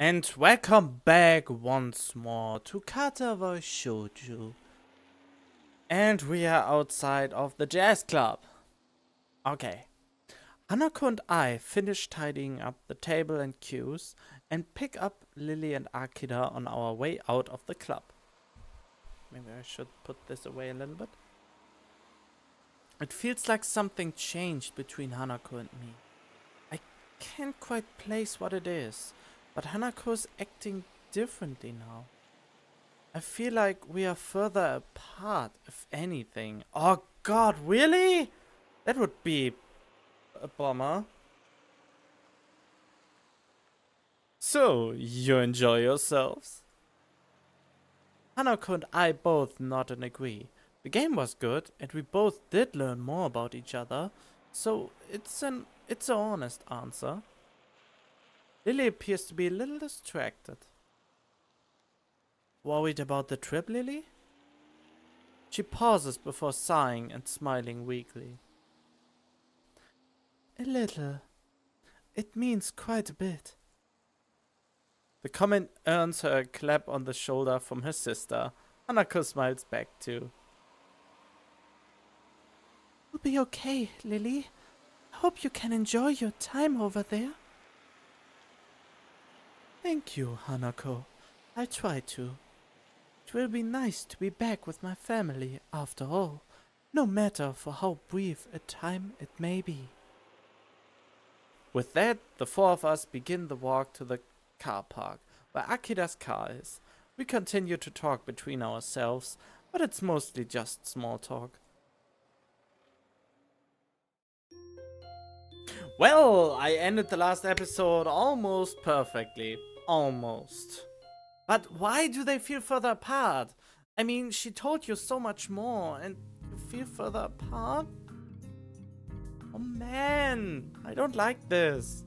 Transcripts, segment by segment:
And welcome back once more to Katawa Shoujo. And we are outside of the jazz club. Okay. Hanako and I finish tidying up the table and cues and pick up Lily and Akira on our way out of the club. Maybe I should put this away a little bit. It feels like something changed between Hanako and me. I can't quite place what it is, but Hanako's acting differently now. I feel like we are further apart, if anything. Oh god, really? That would be a bummer. So, you enjoy yourselves? Hanako and I both nod and agree. The game was good, and we both did learn more about each other, so it's an honest answer. Lily appears to be a little distracted. Worried about the trip, Lily? She pauses before sighing and smiling weakly. A little. It means quite a bit. The comment earns her a clap on the shoulder from her sister. Hanako smiles back too. You'll be okay, Lily. I hope you can enjoy your time over there. Thank you, Hanako. I'll try to. It will be nice to be back with my family, after all, no matter for how brief a time it may be. With that, the four of us begin the walk to the car park, where Akira's car is. We continue to talk between ourselves, but it's mostly just small talk. Well, I ended the last episode almost perfectly. Almost. But why do they feel further apart? I mean, she told you so much more, and you feel further apart? Oh man, I don't like this.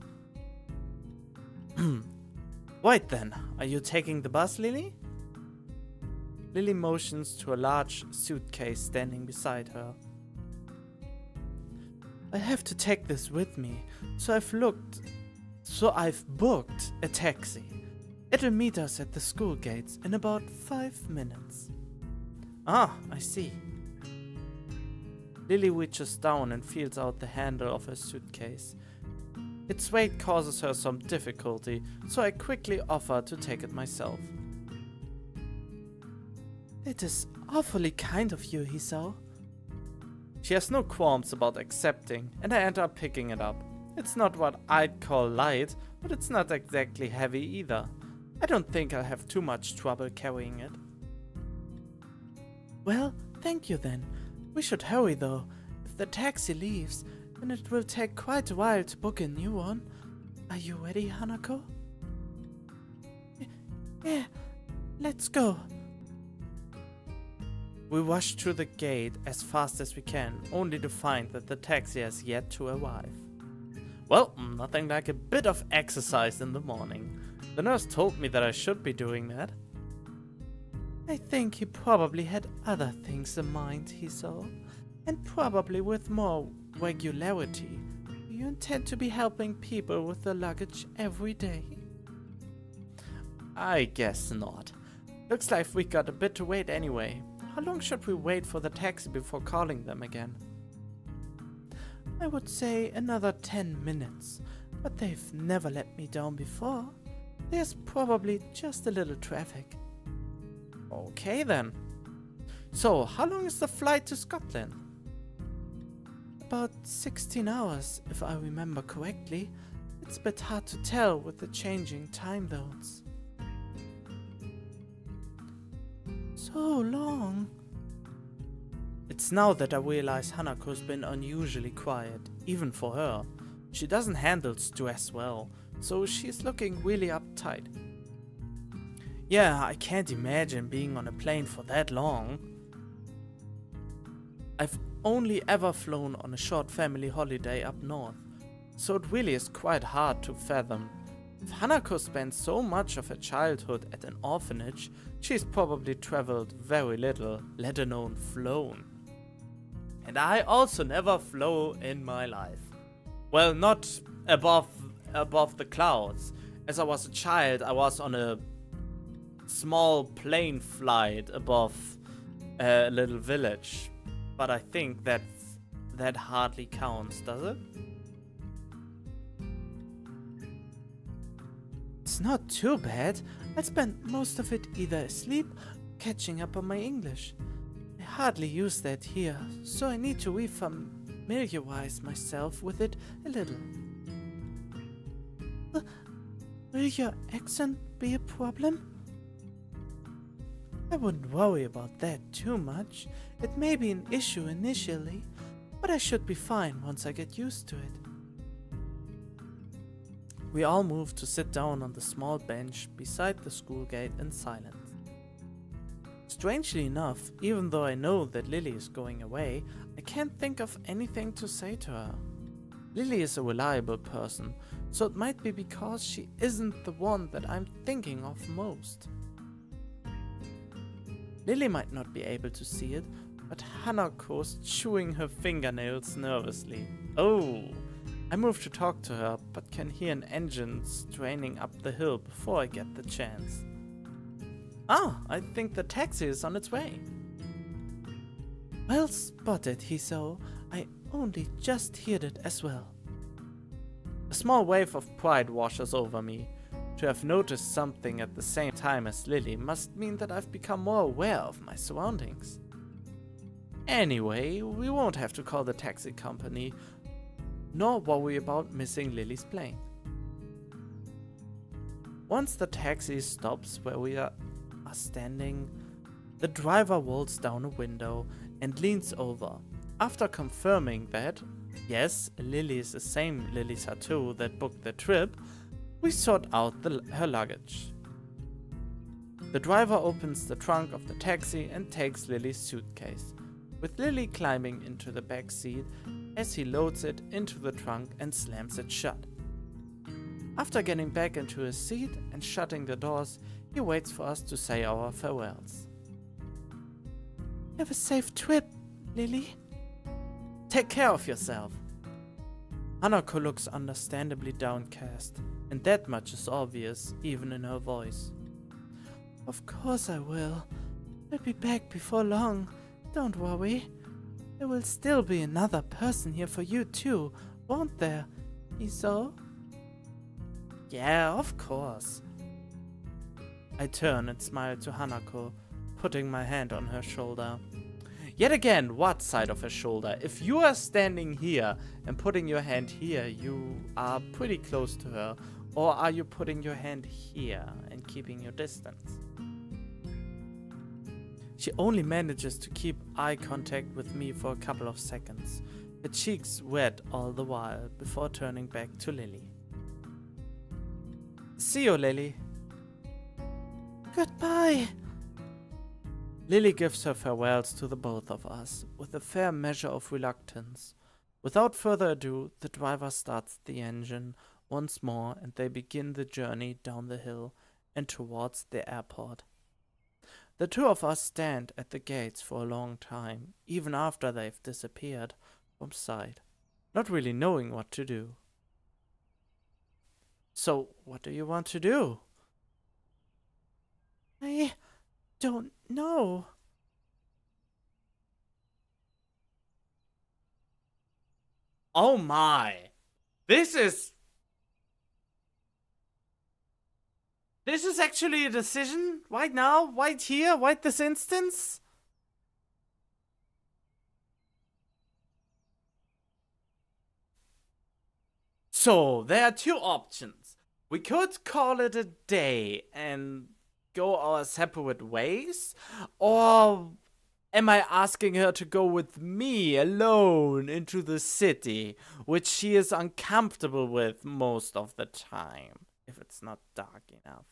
Wait then, are you taking the bus, Lily? Lily motions to a large suitcase standing beside her. I have to take this with me, so I've booked a taxi. It'll meet us at the school gates in about 5 minutes. Ah, I see. Lily reaches down and feels out the handle of her suitcase. Its weight causes her some difficulty, so I quickly offer to take it myself. It is awfully kind of you, Hisao. She has no qualms about accepting, and I end up picking it up. It's not what I'd call light, but it's not exactly heavy either. I don't think I'll have too much trouble carrying it. Well, thank you then. We should hurry though. If the taxi leaves, then it will take quite a while to book a new one. Are you ready, Hanako? Yeah, let's go. We rush through the gate as fast as we can, only to find that the taxi has yet to arrive. Well, nothing like a bit of exercise in the morning. The nurse told me that I should be doing that. I think he probably had other things in mind, Hisao, and probably with more regularity. You intend to be helping people with their luggage every day? I guess not. Looks like we got a bit to wait anyway. How long should we wait for the taxi before calling them again? I would say another 10 minutes, but they've never let me down before. There's probably just a little traffic. Okay then. So, how long is the flight to Scotland? About 16 hours, if I remember correctly. It's a bit hard to tell with the changing time zones. So long. It's now that I realize Hanako's been unusually quiet, even for her. She doesn't handle stress well, so she's looking really uptight. Yeah, I can't imagine being on a plane for that long. I've only ever flown on a short family holiday up north, so it really is quite hard to fathom. If Hanako spent so much of her childhood at an orphanage, she's probably traveled very little, let alone flown. And I also never flew in my life. Well, not above the clouds. as I was a child, I was on a small plane flight above a little village. But I think that hardly counts, does it? It's not too bad. I spent most of it either asleep or catching up on my English. I hardly use that here, so I need to refamiliarize myself with it a little. Will your accent be a problem? I wouldn't worry about that too much. It may be an issue initially, but I should be fine once I get used to it. We all moved to sit down on the small bench beside the school gate in silence. Strangely enough, even though I know that Lily is going away, I can't think of anything to say to her. Lily is a reliable person, so it might be because she isn't the one that I'm thinking of most. Lily might not be able to see it, but Hanako's chewing her fingernails nervously. Oh! I move to talk to her, but can hear an engine straining up the hill before I get the chance. Ah, I think the taxi is on its way. Well spotted, Hiso. I only just heard it as well. A small wave of pride washes over me. To have noticed something at the same time as Lily must mean that I've become more aware of my surroundings. Anyway, we won't have to call the taxi company, nor worry about missing Lily's plane. Once the taxi stops where we are standing, the driver rolls down a window and leans over. After confirming that, yes, Lily is the same Lily Sato that booked the trip, we sort out her luggage. The driver opens the trunk of the taxi and takes Lily's suitcase, with Lily climbing into the back seat as he loads it into the trunk and slams it shut. After getting back into his seat and shutting the doors, he waits for us to say our farewells. Have a safe trip, Lily. Take care of yourself. Hanako looks understandably downcast, and that much is obvious, even in her voice. Of course I will. I'll be back before long. Don't worry. There will still be another person here for you too, won't there, Iso? Yeah, of course. I turn and smile to Hanako, putting my hand on her shoulder. Yet again, what side of her shoulder? If you are standing here and putting your hand here, you are pretty close to her. Or are you putting your hand here and keeping your distance? She only manages to keep eye contact with me for a couple of seconds, her cheeks wet all the while, before turning back to Lily. See you, Lily. Goodbye. Lily gives her farewells to the both of us, with a fair measure of reluctance. Without further ado, the driver starts the engine once more and they begin the journey down the hill and towards the airport. The two of us stand at the gates for a long time, even after they've disappeared from sight, not really knowing what to do. So, what do you want to do? I don't know. Oh my! This is actually a decision? Right now? Right here? Right this instance? So, there are two options. We could call it a day and go our separate ways, or am I asking her to go with me alone into the city, which she is uncomfortable with most of the time, if it's not dark enough?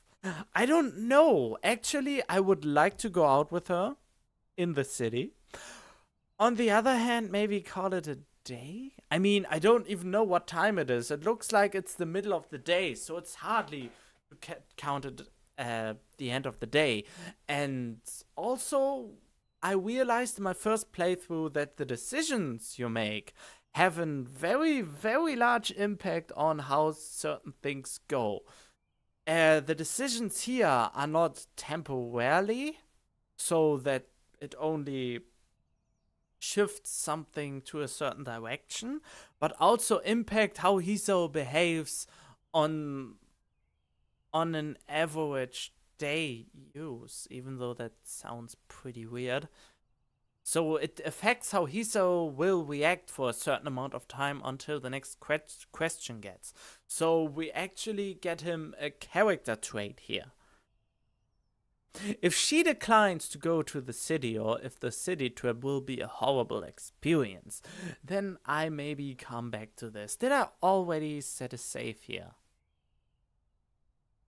I don't know. Actually, I would like to go out with her in the city. On the other hand, maybe call it a day? I mean, I don't even know what time it is. It looks like it's the middle of the day, so it's hardly counted the end of the day. And also, I realized in my first playthrough that the decisions you make have a very, very large impact on how certain things go. The decisions here are not temporarily, so that it only shifts something to a certain direction, but also impact how Hiso behaves on an average day use, even though that sounds pretty weird. So it affects how Hiso will react for a certain amount of time until the next question gets. So we actually get him a character trait here. If she declines to go to the city, or if the city trip will be a horrible experience, then I maybe come back to this. Did I already set a save here?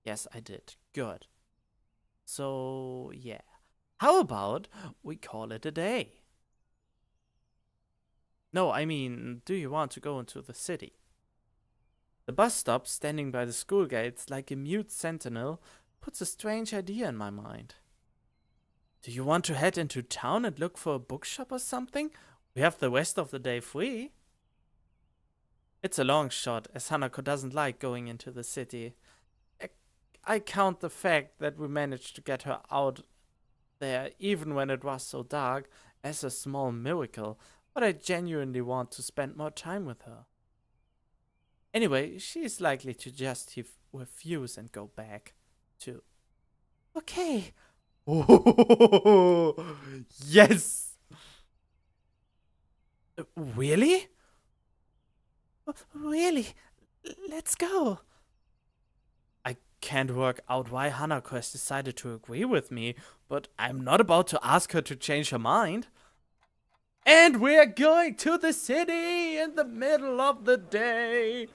Yes, I did. Good. So, yeah. How about we call it a day? No, I mean, do you want to go into the city? The bus stop, standing by the school gates like a mute sentinel, puts a strange idea in my mind. Do you want to head into town and look for a bookshop or something? We have the rest of the day free. It's a long shot, as Hanako doesn't like going into the city. I count the fact that we managed to get her out there, even when it was so dark, as a small miracle, but I genuinely want to spend more time with her. Anyway, she is likely to just refuse and go back, too. Okay. Oh, yes! Really? Really? Let's go. I can't work out why Hanako has decided to agree with me, but I'm not about to ask her to change her mind. And we're going to the city in the middle of the day.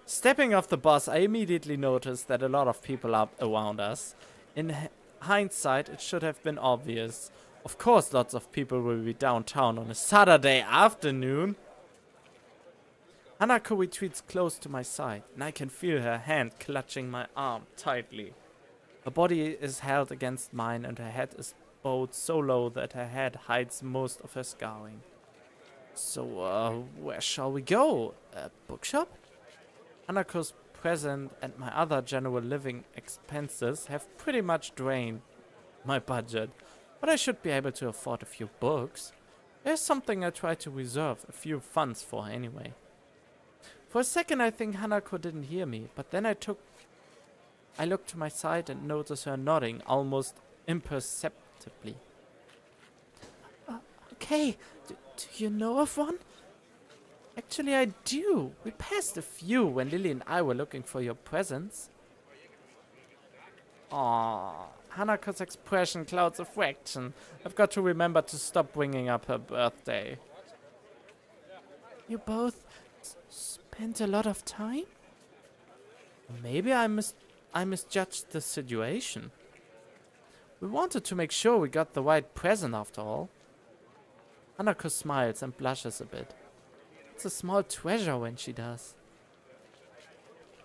Stepping off the bus, I immediately noticed that a lot of people are around us. In hindsight, it should have been obvious. Of course, lots of people will be downtown on a Saturday afternoon. Hanako retreats close to my side, and I can feel her hand clutching my arm tightly. Her body is held against mine, and her head is bowed so low that her head hides most of her scarring. So, where shall we go? A bookshop? Hanako's present and my other general living expenses have pretty much drained my budget, but I should be able to afford a few books. There's something I try to reserve a few funds for anyway. For a second I think Hanako didn't hear me, but then I looked to my side and noticed her nodding almost imperceptibly. Okay, do you know of one? Actually, I do. We passed a few when Lily and I were looking for your presents. Aww, Hanako's expression clouds affection. I've got to remember to stop bringing up her birthday. You both spent a lot of time? Maybe I misjudged the situation. We wanted to make sure we got the right present after all. Hanako smiles and blushes a bit. It's a small treasure when she does.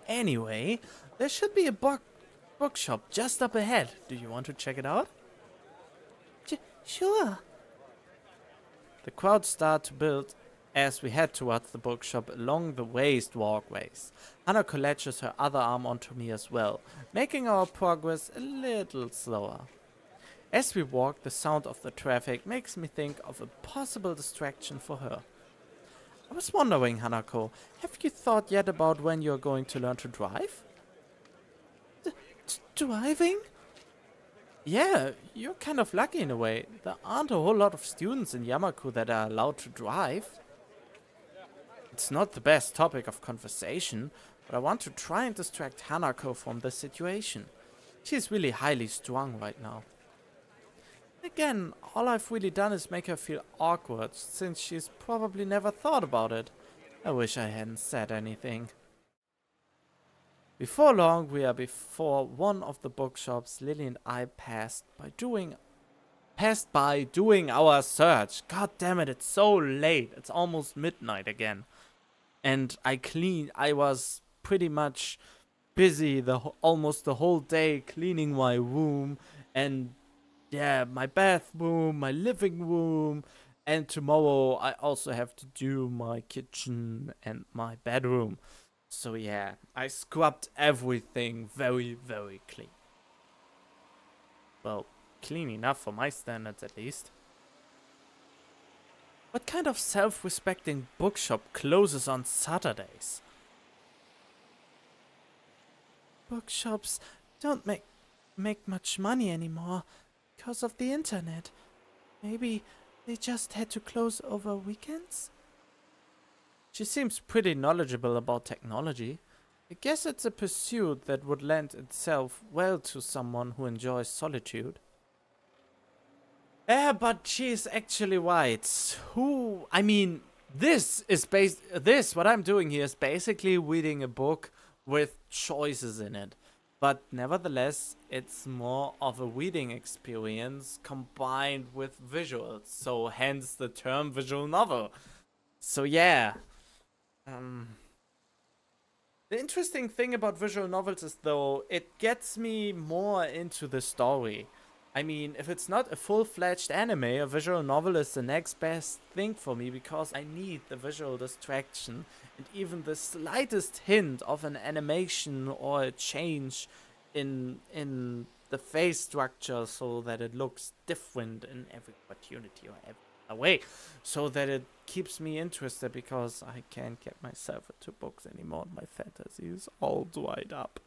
Anyway, there should be a bookshop just up ahead. Do you want to check it out? Sure. The crowd starts to build as we head towards the bookshop along the raised walkways. Hanako latches her other arm onto me as well, making our progress a little slower. As we walk, the sound of the traffic makes me think of a possible distraction for her. I was wondering, Hanako, have you thought yet about when you're going to learn to drive? Driving? Yeah, you're kind of lucky in a way. There aren't a whole lot of students in Yamaku that are allowed to drive. It's not the best topic of conversation, but I want to try and distract Hanako from the situation. She's really highly strung right now. Again, all I've really done is make her feel awkward, since she's probably never thought about it. I wish I hadn't said anything. Before long, we are before one of the bookshops Lily and I passed by doing our search. God damn it, it's so late. It's almost midnight again. And I was pretty much busy almost the whole day cleaning my room and yeah, my bathroom, my living room, and tomorrow I also have to do my kitchen and my bedroom. So yeah, I scrubbed everything very, very clean. Well, clean enough for my standards at least. What kind of self-respecting bookshop closes on Saturdays? Bookshops don't make much money anymore because of the internet. Maybe they just had to close over weekends? She seems pretty knowledgeable about technology. I guess it's a pursuit that would lend itself well to someone who enjoys solitude. Yeah, but she's actually right. What I'm doing here is basically reading a book with choices in it. But nevertheless, it's more of a reading experience combined with visuals. So hence the term visual novel. So yeah. The interesting thing about visual novels is, though, it gets me more into the story. I mean, if it's not a full-fledged anime, a visual novel is the next best thing for me because I need the visual distraction and even the slightest hint of an animation or a change in the face structure so that it looks different in every opportunity or every way, so that it keeps me interested because I can't get myself into books anymore. My fantasy is all dried up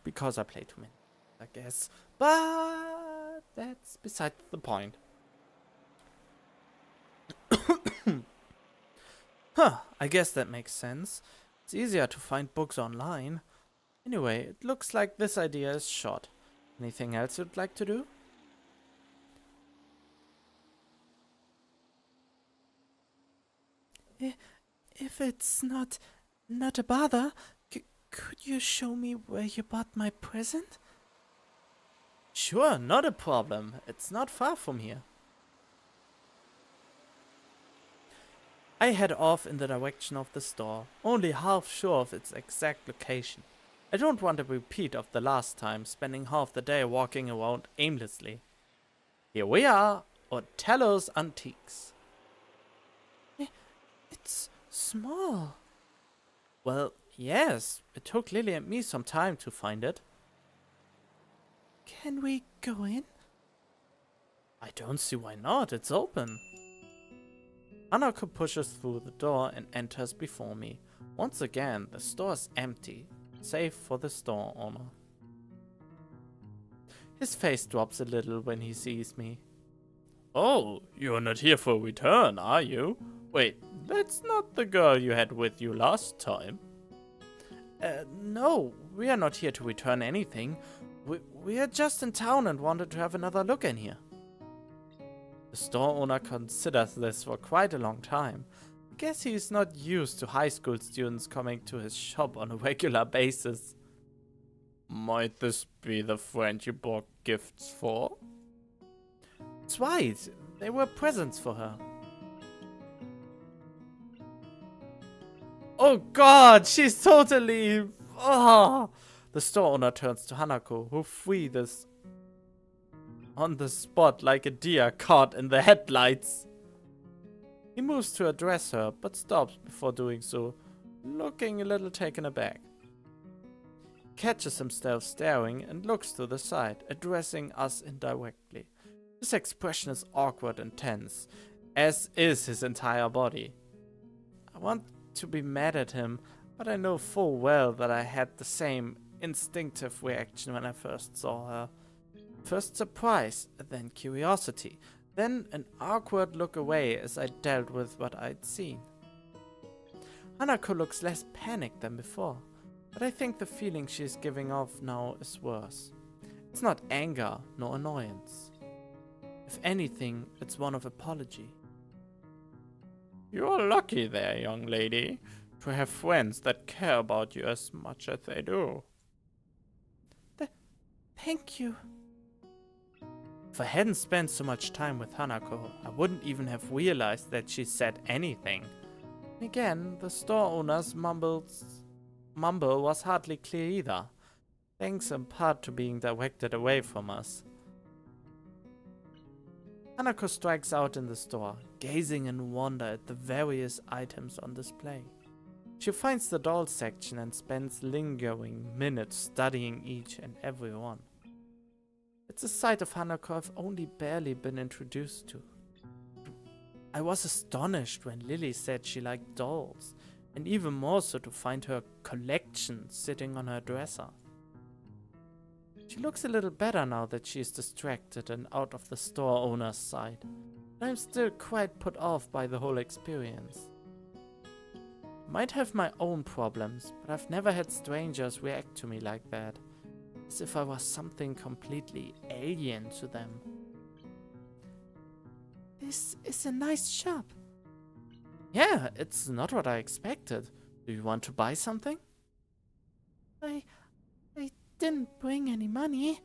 because I play too many, I guess. But that's beside the point. Huh, I guess that makes sense. It's easier to find books online. Anyway, it looks like this idea is shot. Anything else you'd like to do? If it's not a bother, could you show me where you bought my present? Sure, not a problem. It's not far from here. I head off in the direction of the store, only half sure of its exact location. I don't want a repeat of the last time, spending half the day walking around aimlessly. Here we are, Otello's Antiques. It's small. Well, yes, it took Lily and me some time to find it. Can we go in? I don't see why not, it's open. Hanako pushes through the door and enters before me. Once again, the store is empty, save for the store owner. His face drops a little when he sees me. Oh, you're not here for a return, are you? Wait, that's not the girl you had with you last time. No, we are not here to return anything. We are just in town and wanted to have another look in here. The store owner considers this for quite a long time. I guess he is not used to high school students coming to his shop on a regular basis. Might this be the friend you bought gifts for? That's right, they were presents for her. Oh god, she's totally... Oh. The store owner turns to Hanako, who freezes on the spot like a deer caught in the headlights. He moves to address her, but stops before doing so, looking a little taken aback. Catches himself staring and looks to the side, addressing us indirectly. His expression is awkward and tense, as is his entire body. I want to be mad at him, but I know full well that I had the same instinctive reaction when I first saw her. First surprise, then curiosity, then an awkward look away as I dealt with what I'd seen. Hanako looks less panicked than before, but I think the feeling she's giving off now is worse. It's not anger nor annoyance. If anything, it's one of apology. You're lucky there, young lady, to have friends that care about you as much as they do. Thank you. If I hadn't spent so much time with Hanako, I wouldn't even have realized that she said anything. Again, the store owner's mumble was hardly clear either, thanks in part to being directed away from us. Hanako strikes out in the store, gazing in wonder at the various items on display. She finds the doll section and spends lingering minutes studying each and every one. It's a side of Hanako I've only barely been introduced to. I was astonished when Lily said she liked dolls, and even more so to find her collection sitting on her dresser. She looks a little better now that she is distracted and out of the store owner's sight, but I'm still quite put off by the whole experience. Might have my own problems, but I've never had strangers react to me like that, as if I was something completely alien to them. This is a nice shop. Yeah, it's not what I expected. Do you want to buy something? I didn't bring any money.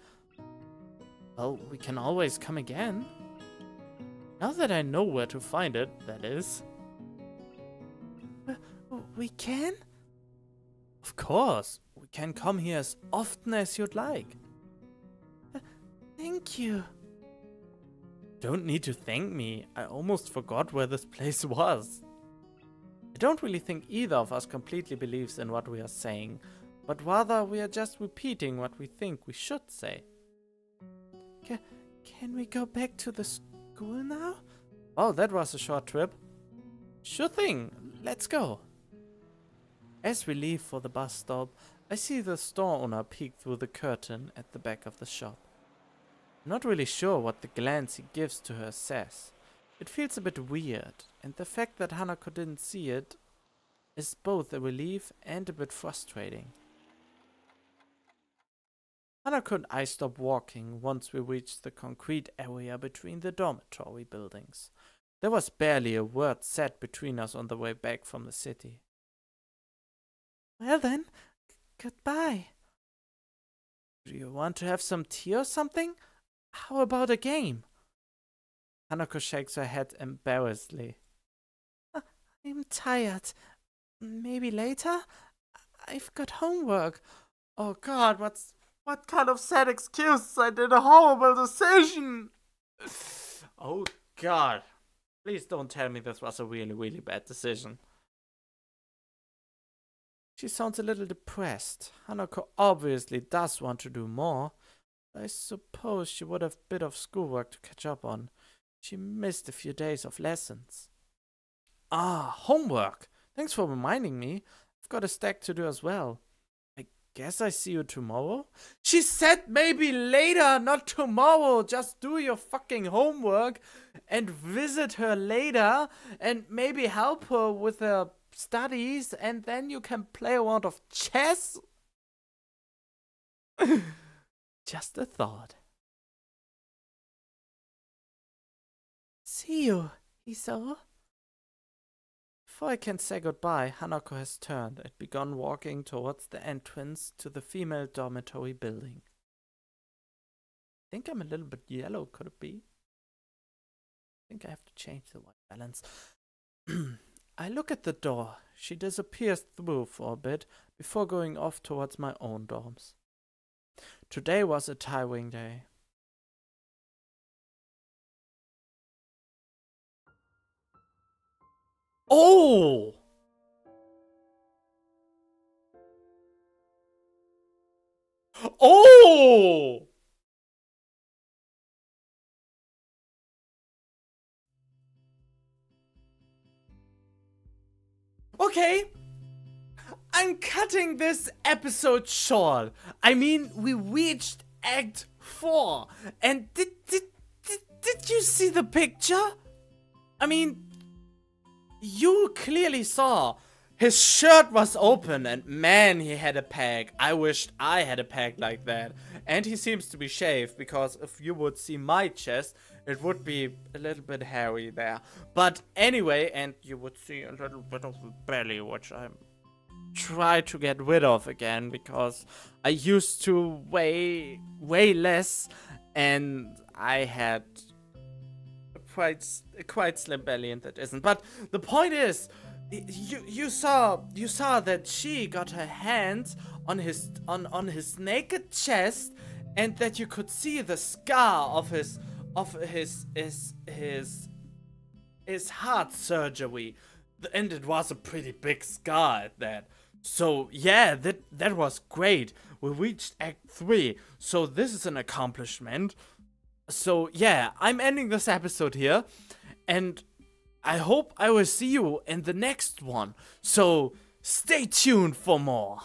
Well, we can always come again. Now that I know where to find it, that is. We can? Of course. We can come here as often as you'd like. Thank you. Don't need to thank me. I almost forgot where this place was. I don't really think either of us completely believes in what we are saying, but rather we are just repeating what we think we should say. Can we go back to the school now? Oh, that was a short trip. Sure thing. Let's go. As we leave for the bus stop, I see the store owner peek through the curtain at the back of the shop. I'm not really sure what the glance he gives to her says. It feels a bit weird, and the fact that Hanako didn't see it is both a relief and a bit frustrating. Hanako and I stop walking once we reach the concrete area between the dormitory buildings. There was barely a word said between us on the way back from the city. Well then, goodbye. Do you want to have some tea or something? How about a game? Hanako shakes her head embarrassedly. I'm tired. Maybe later? I've got homework. Oh God, what kind of sad excuse? I did a horrible decision. Oh God. Please don't tell me this was a really, really bad decision. She sounds a little depressed. Hanako obviously does want to do more. I suppose she would have a bit of schoolwork to catch up on. She missed a few days of lessons. Ah, homework. Thanks for reminding me. I've got a stack to do as well. I guess I see you tomorrow? She said maybe later, not tomorrow. Just do your fucking homework and visit her later and maybe help her with her studies and then you can play a round of chess. Just a thought. See you, Iso. Before I can say goodbye, Hanako has turned and begun walking towards the entrance to the female dormitory building. I think I'm a little bit yellow, could it be? I think I have to change the white balance. I look at the door. She disappears through for a bit before going off towards my own dorms. Today was a tiring day. Oh! Oh! Okay. I'm cutting this episode short. I mean, we reached Act 4. And did you see the picture? I mean, you clearly saw. His shirt was open and man, he had a peg. I wished I had a peg like that. And he seems to be shaved because if you would see my chest, it would be a little bit hairy there. But anyway, and you would see a little bit of the belly, which I try to get rid of again because I used to weigh way less and I had a quite slim belly and that isn't. But the point is, you saw that she got her hands on his naked chest and that you could see the scar of his heart surgery. And it was a pretty big scar at that. So yeah, that was great. We reached Act 3, so this is an accomplishment. So yeah, I'm ending this episode here, and I hope I will see you in the next one. So stay tuned for more.